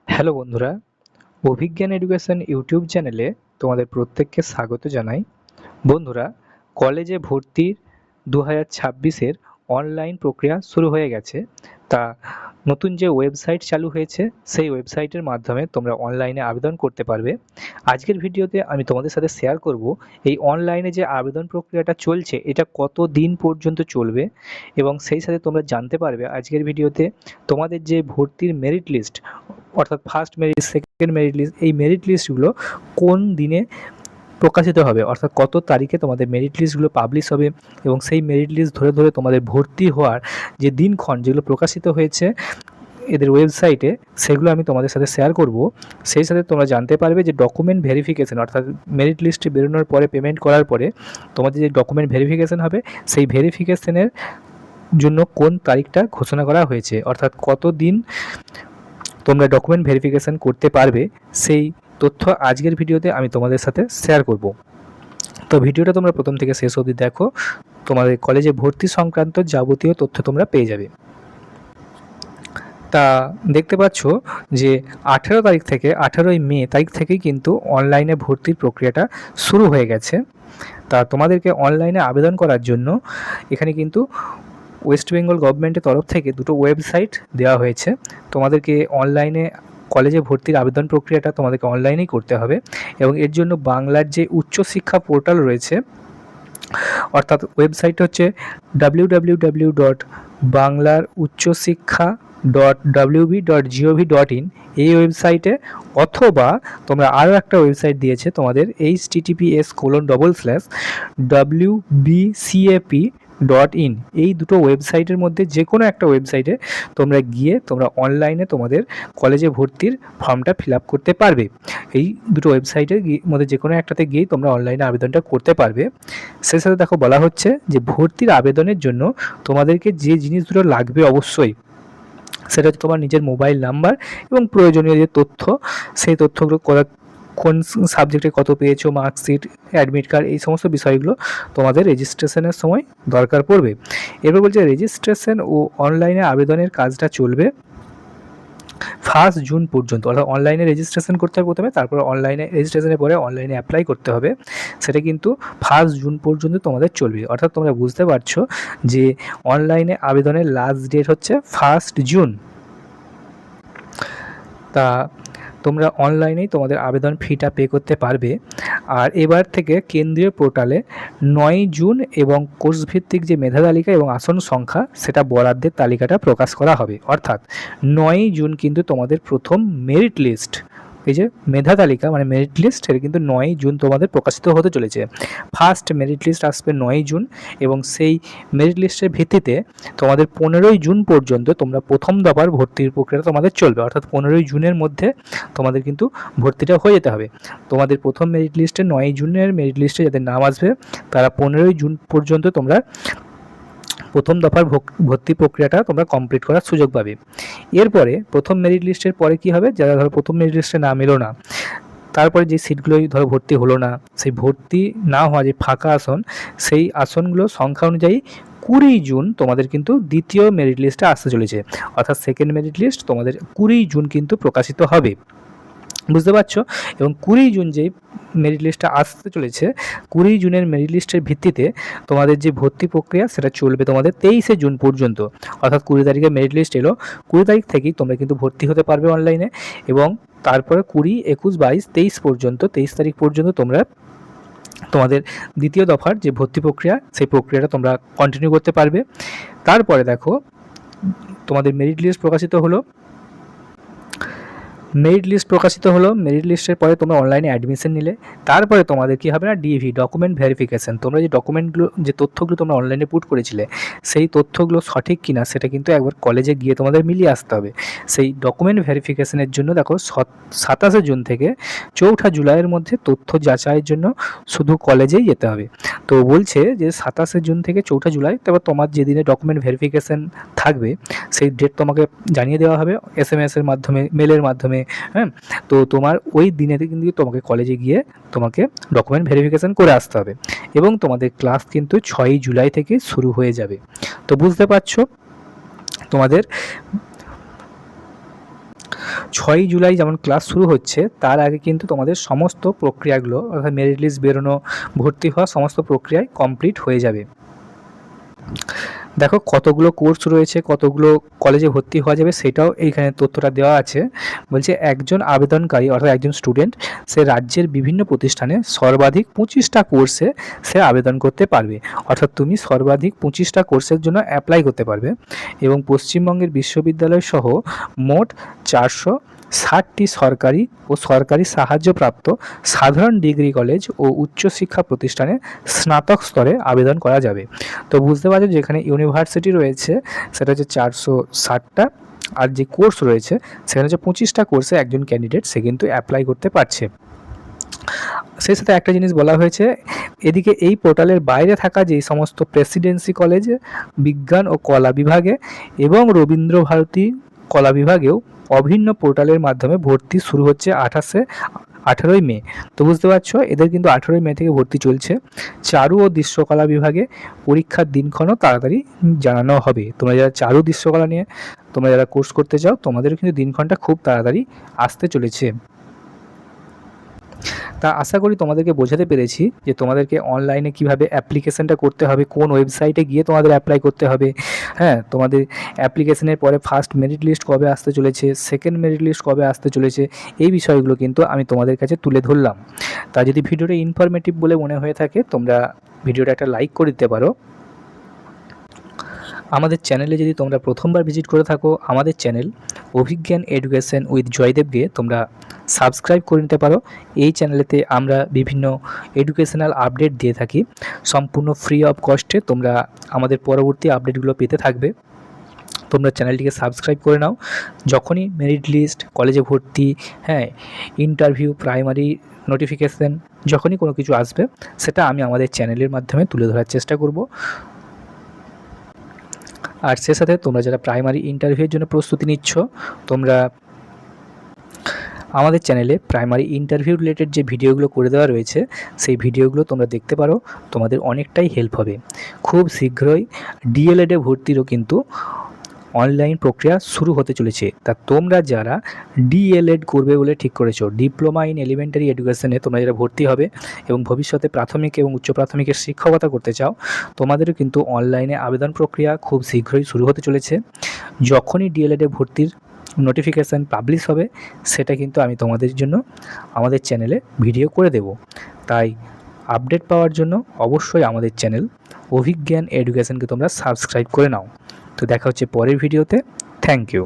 Hello বন্ধুরা, অভিজ্ঞান education YouTube চ্যানেলে তোমাদের প্রত্যেককে স্বাগত জানাই। বন্ধুরা, কলেজে ভর্তির 2026-এর অনলাইন প্রক্রিয়া শুরু হয়ে গেছে। তা নতুন যে ওয়েবসাইট চালু হয়েছে সেই ওয়েবসাইটের মাধ্যমে তোমরা অনলাইনে আবেদন করতে পারবে। আজকের ভিডিওতে আমি তোমাদের সাথে শেয়ার করব এই অনলাইনে যে আবেদন প্রক্রিয়াটা চলছে এটা কত দিন পর্যন্ত চলবে এবং সেই সাথে তোমরা জানতে পারবে আজকের ভিডিওতে তোমাদের যে ভর্তির মেরিট লিস্ট অর্থাৎ first merit, second merit list, এই মেরিট লিস্টগুলো কোন দিনে প্রকাশিত হবে, অর্থাৎ কত তারিখে তোমাদের মেরিট লিস্টগুলো পাবলিশ হবে এবং সেই মেরিট লিস্ট ধরে ধরে তোমাদের ভর্তি হওয়ার যে দিনক্ষণ যেগুলো প্রকাশিত হয়েছে এদের ওয়েবসাইটে সেগুলো আমি তোমাদের সাথে শেয়ার করব। সেই সাথে তোমরা জানতে পারবে যে ডকুমেন্ট ভেরিফিকেশন অর্থাৎ মেরিট লিস্টে বেরোনোর পরে পেমেন্ট করার পরে তোমাদের যে ডকুমেন্ট ভেরিফিকেশন হবে সেই ভেরিফিকেশনের জন্য কোন তারিখটা ঘোষণা করা হয়েছে, অর্থাৎ কত দিন তোমরা ডকুমেন্ট ভেরিফিকেশন করতে পারবে সেই তথ্য আজকের ভিডিওতে আমি তোমাদের সাথে শেয়ার করব। তো ভিডিওটা তোমরা প্রথম থেকে শেষ অবধি দেখো, তোমাদের কলেজে ভর্তি সংক্রান্ত যাবতীয় তথ্য তোমরা পেয়ে যাবে। তা দেখতে পাচ্ছ যে 18 তারিখ থেকে 18ই মে তারিখ থেকেই কিন্তু অনলাইনে ভর্তির প্রক্রিয়াটা শুরু হয়ে গেছে। তা তোমাদেরকে অনলাইনে আবেদন করার জন্য এখানে কিন্তু ওয়েস্ট বেঙ্গল গভর্নমেন্টের তরফ থেকে দুটো ওয়েবসাইট দেওয়া হয়েছে। তোমাদেরকে অনলাইনে কলেজে ভর্তির আবেদন প্রক্রিয়াটা তোমাদেরকে অনলাইনেই করতে হবে এবং এর জন্য বাংলার যে উচ্চশিক্ষা পোর্টাল রয়েছে অর্থাৎ ওয়েবসাইট হচ্ছে www.banglarucchoshikha.wb.gov.in এই ওয়েবসাইটে, অথবা তোমরা আরও একটা ওয়েবসাইট দিয়েছে তোমাদের https://wbcap.in এই দুটো ওয়েবসাইটের মধ্যে যে কোনো একটা ওয়েবসাইটে তোমরা গিয়ে তোমরা অনলাইনে তোমাদের কলেজে ভর্তির ফর্মটা ফিল আপ করতে পারবে। এই দুটো ওয়েবসাইটের মধ্যে যে কোনো একটাতে গিয়েই তোমরা অনলাইনে আবেদনটা করতে পারবে। সেই সাথে দেখো বলা হচ্ছে যে ভর্তির আবেদনের জন্য তোমাদেরকে যে জিনিসগুলো লাগবে অবশ্যই সেটা হচ্ছে তোমার নিজের মোবাইল নাম্বার এবং প্রয়োজনীয় যে তথ্য সেই তথ্যগুলো কোন সাবজেক্টে কত পেয়েছো, মার্কশিট, অ্যাডমিট কার্ড, এই সমস্ত বিষয়গুলো তোমাদের রেজিস্ট্রেশনের সময় দরকার পড়বে। এরপর বলছে রেজিস্ট্রেশন ও অনলাইনে আবেদনের কাজটা চলবে 1 জুন পর্যন্ত, অর্থাৎ অনলাইনে রেজিস্ট্রেশন করতে হবে প্রথমে, তারপর অনলাইনে রেজিস্ট্রেশনের পরে অনলাইনে অ্যাপ্লাই করতে হবে। সেটা কিন্তু 1 জুন পর্যন্ত তোমাদের চলবে, অর্থাৎ তোমরা বুঝতে পারছো যে অনলাইনে আবেদনের লাস্ট ডেট হচ্ছে 1 জুন। তা তোমরা অনলাইনেই তোমাদের আবেদন ফিটা পে করতে পারবে। আর এবার থেকে কেন্দ্রীয় পোর্টালে 9 জুন এবং কোর্সভিত্তিক যে মেধা তালিকা এবং আসন সংখ্যা সেটা বরাদ্দের তালিকাটা প্রকাশ করা হবে, অর্থাৎ 9 জুন কিন্তু তোমাদের প্রথম মেরিট লিস্ট, এই যে মেধা তালিকা মানে মেরিট লিস্ট, এটা কিন্তু 9 জুন তোমাদের প্রকাশিত হতে চলেছে। ফার্স্ট মেরিট লিস্ট আসবে 9 জুন এবং সেই মেরিট লিস্টের ভিত্তিতে তোমাদের 15ই জুন পর্যন্ত তোমরা প্রথম দফার ভর্তির প্রক্রিয়াটা তোমাদের চলবে, অর্থাৎ 15ই জুনের মধ্যে তোমাদের কিন্তু ভর্তিটা হয়ে যেতে হবে। তোমাদের প্রথম মেরিট লিস্টে 9 জুনের মেরিট লিস্টে যাদের নাম আসবে তারা 15ই জুন পর্যন্ত তোমরা প্রথম দফার ভর্তি প্রক্রিয়াটা তোমরা কমপ্লিট করার সুযোগ পাবে। এরপরে প্রথম মেরিট লিস্টের পরে কি হবে, যারা ধরো প্রথম মেরিট লিস্টে নাম এলো না, তারপরে যে সিটগুলোই ধরো ভর্তি হলো না, সেই ভর্তি না হওয়া যে ফাঁকা আসন সেই আসনগুলো সংখ্যা অনুযায়ী 20 জুন তোমাদের কিন্তু দ্বিতীয় মেরিট লিস্টে আসতে চলেছে, অর্থাৎ সেকেন্ড মেরিট লিস্ট তোমাদের 20 জুন কিন্তু প্রকাশিত হবে, বুঝতে পারছো। এবং 20 জুন যেই মেরিট লিস্টটা আসতে চলেছে, 20 জুনের মেরিট লিস্টের ভিত্তিতে তোমাদের যে ভর্তি প্রক্রিয়া সেটা চলবে তোমাদের 23শে জুন পর্যন্ত, অর্থাৎ 20 তারিখে মেরিট লিস্ট এলো, 20 তারিখ থেকেই তোমরা কিন্তু ভর্তি হতে পারবে অনলাইনে এবং তারপরে 20, 21, 22, 23 পর্যন্ত, 23 তারিখ পর্যন্ত তোমরা তোমাদের দ্বিতীয় দফার যে ভর্তি প্রক্রিয়া সেই প্রক্রিয়াটা তোমরা কন্টিনিউ করতে পারবে। তারপরে দেখো তোমাদের মেরিট লিস্ট প্রকাশিত হলো, মেরিট লিস্টের পরে তোমরা অনলাইনে অ্যাডমিশন নিলে, তারপরে তোমাদের কী হবে না, ডিভি ডকুমেন্ট ভেরিফিকেশান, তোমরা যে ডকুমেন্টগুলো যে তথ্যগুলো তোমরা অনলাইনে পুট করেছিলে সেই তথ্যগুলো সঠিক কিনা সেটা কিন্তু একবার কলেজে গিয়ে তোমাদের মিলিয়ে আসতে হবে। সেই ডকুমেন্ট ভেরিফিকেশানের জন্য দেখো 27শে জুন থেকে 4ঠা জুলাইয়ের মধ্যে তথ্য যাচাইয়ের জন্য শুধু কলেজেই যেতে হবে। তো বলছে যে 27শে জুন থেকে 4ঠা জুলাই, তারপর তোমার যেদিনে ডকুমেন্ট ভেরিফিকেশান থাকবে সেই ডেট তোমাকে জানিয়ে দেওয়া হবে SMS-এর মাধ্যমে, মেলের মাধ্যমে, হ্যাঁ। তো তোমার ওই দিনেতে কিন্তু তোমাকে কলেজে গিয়ে তোমাকে ডকুমেন্ট ভেরিফিকেশান করে আসতে হবে এবং তোমাদের ক্লাস কিন্তু 6ই জুলাই থেকে শুরু হয়ে যাবে। তো বুঝতে পারছো তোমাদের 6ই জুলাই যেমন ক্লাস শুরু হচ্ছে তার আগে কিন্তু তোমাদের সমস্ত প্রক্রিয়াগুলো অর্থাৎ মেরিট লিস্ট বেরোনো, ভর্তি হওয়া সমস্ত প্রক্রিয়ায় কমপ্লিট হয়ে যাবে। দেখো কতগুলো কোর্স রয়েছে, কতগুলো কলেজে ভর্তি হওয়া যাবে সেটাও এইখানে তথ্যটা দেওয়া আছে। বলছে একজন আবেদনকারী অর্থাৎ একজন স্টুডেন্ট সে রাজ্যের বিভিন্ন প্রতিষ্ঠানে সর্বাধিক 25টা কোর্সে সে আবেদন করতে পারবে, অর্থাৎ তুমি সর্বাধিক 25টা কোর্সের জন্য অ্যাপ্লাই করতে পারবে। এবং পশ্চিমবঙ্গের বিশ্ববিদ্যালয় সহ মোট 460টি সরকারি ও সরকারি সাহায্যপ্রাপ্ত সাধারণ ডিগ্রি কলেজ ও উচ্চশিক্ষা প্রতিষ্ঠানে স্নাতক স্তরে আবেদন করা যাবে। তো বুঝতে পারছো যেখানে ইউনিভার্সিটি রয়েছে সেটা হচ্ছে 460টা, আর যে কোর্স রয়েছে সেখানে হচ্ছে 25টা কোর্সে একজন ক্যান্ডিডেট সে কিন্তু অ্যাপ্লাই করতে পারছে। সেই সাথে একটা জিনিস বলা হয়েছে, এদিকে এই পোর্টালের বাইরে থাকা যেই সমস্ত প্রেসিডেন্সি কলেজে, বিজ্ঞান ও কলা বিভাগে এবং রবীন্দ্রভারতী কলা বিভাগেও অভিন্ন পোর্টালের মাধ্যমে ভর্তি শুরু হচ্ছে 18ই মে। তো বুঝতে পারছো এদের কিন্তু 18ই মে থেকে ভর্তি চলছে। চারু ও দৃশ্যকলা বিভাগে পরীক্ষার দিনক্ষণও তাড়াতাড়ি জানানো হবে। তোমরা যারা চারু দৃশ্যকলা নিয়ে তোমরা যারা কোর্স করতে চাও তোমাদেরও কিন্তু দিনক্ষণটা খুব তাড়াতাড়ি আসতে চলেছে। তা আশা করি তোমাদেরকে বোঝাতে পেরেছি যে তোমাদেরকে অনলাইনে কিভাবে অ্যাপ্লিকেশনটা করতে হবে, কোন ওয়েবসাইটে গিয়ে তোমাদের অ্যাপ্লাই করতে হবে। হ্যাঁ, তোমাদের অ্যাপ্লিকেশনের পরে ফার্স্ট মেরিট লিস্ট কবে আসতে চলেছে, সেকেন্ড মেরিট লিস্ট কবে আসতে চলেছে, এই বিষয়গুলো কিন্তু আমি তোমাদের কাছে তুলে ধরলাম। তা যদি ভিডিওটা ইনফরমেটিভ বলে মনে হয়ে থাকে তোমরা ভিডিওটা একটা লাইক করে দিতে পারো। আমাদের চ্যানেলে যদি তোমরা প্রথমবার ভিজিট করে থাকো আমাদের চ্যানেল অভিজ্ঞান এডুকেশন উইথ জয়দেবকে তোমরা সাবস্ক্রাইব করে নিতে পারো। এই চ্যানেলেতে আমরা বিভিন্ন এডুকেশনাল আপডেট দিয়ে থাকি সম্পূর্ণ ফ্রি অফ কস্টে। তোমরা আমাদের পরবর্তী আপডেটগুলো পেতে থাকবে। তোমরা চ্যানেলটিকে সাবস্ক্রাইব করে নাও। যখনই মেরিট লিস্ট, কলেজে ভর্তি, হ্যাঁ ইন্টারভিউ, প্রাইমারি নোটিফিকেশান, যখনই কোনো কিছু আসবে সেটা আমি আমাদের চ্যানেলের মাধ্যমে তুলে ধরার চেষ্টা করব। আর সে সাথে তোমরা যারা প্রাইমারি ইন্টারভিউয়ের জন্য প্রস্তুতি নিচ্ছ তোমরা আমাদের চ্যানেলে প্রাইমারি ইন্টারভিউ রিলেটেড যে ভিডিওগুলো করে দেওয়া রয়েছে সেই ভিডিওগুলো তোমরা দেখতে পারো, তোমাদের অনেকটাই হেল্প হবে। খুব শীঘ্রই ডিএলএডে ভর্তিরও কিন্তু অনলাইন প্রক্রিয়া শুরু হতে চলেছে। তা তোমরা যারা ডিএলএড করবে বলে ঠিক করেছো, ডিপ্লোমা ইন এলিমেন্টারি এডুকেশনে তোমরা যারা ভর্তি হবে এবং ভবিষ্যতে প্রাথমিক এবং উচ্চ প্রাথমিকের শিক্ষকতা করতে চাও তোমাদেরও কিন্তু অনলাইনে আবেদন প্রক্রিয়া খুব শীঘ্রই শুরু হতে চলেছে। যখনই ডিএলএডে ভর্তির নোটিফিকেশান পাবলিশ হবে সেটা কিন্তু আমি তোমাদের জন্য আমাদের চ্যানেলে ভিডিও করে দেব। তাই আপডেট পাওয়ার জন্য অবশ্যই আমাদের চ্যানেল অভিজ্ঞান এডুকেশনকে তোমরা সাবস্ক্রাইব করে নাও। তো দেখা হচ্ছে পরের ভিডিওতে। Thank you.